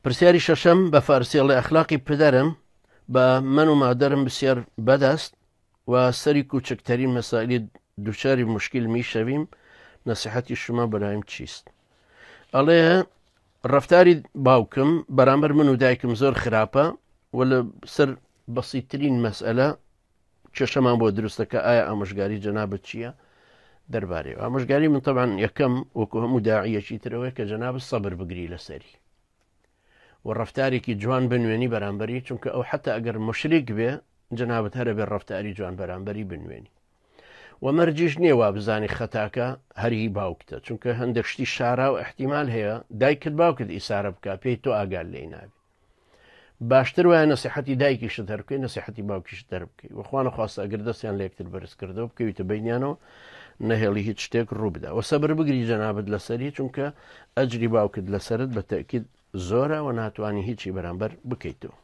پرسیاری شەشەم بە فارسیڵی ئەخلاقی پدەرم بە من و مادەرم بسیار بەدەست و سەری کوچکترین مەسائلی دووچاری مشکل میشەویم نەسیحەتی شما بەرایم چیست؟ ئەڵێ ڕەفتاری باوکم بەرامبەر من و دایکم زۆر خراپە و لە سەر بەسیترین مەسئلە کێشەمان بۆ دروستەکە ئایا ئامۆژگاری جەنابەت چییە دەربارەی ئامۆژگاری من طبعاً یەکەم وەکو هەموو داعیەکی ترەوەی کە جەنابەت سەبر بگری لەسەری و ڕەفتارێکی جوان بنوێنی بەرامبەری چونکە ئەو حتا ئەگەر مشریک بێ جەنابەت هەرە بێ ڕەفتاری جوان بەرامبەری بنوێنی و مەرجیش نییە وا بزانی خەتاکە هەری باوکتە چونکە هەندێک شتی شارا و احتیمال هەیە دایکت باوکت ئیسارە بکە پێی تۆ ئاگال لێی نابی باشتر وایە نەسیحەتی دایکیشت هەربکەی نەسیحەتی باوکیشت دەربکەی وەخوا نەخواستە ئەگەر دەستیان لە یەکتر بەرز کردەوە بکەویتە بینیانەوە نەهێڵی هیچ شتێک ڕوو بدا و سەبر بگری جەنابەت لەسەری چونکە ئەجری باوکت لەسرت بە تەکید زۆرە و ناتوانانی هیچی بەرامبەر بکەیتەوە.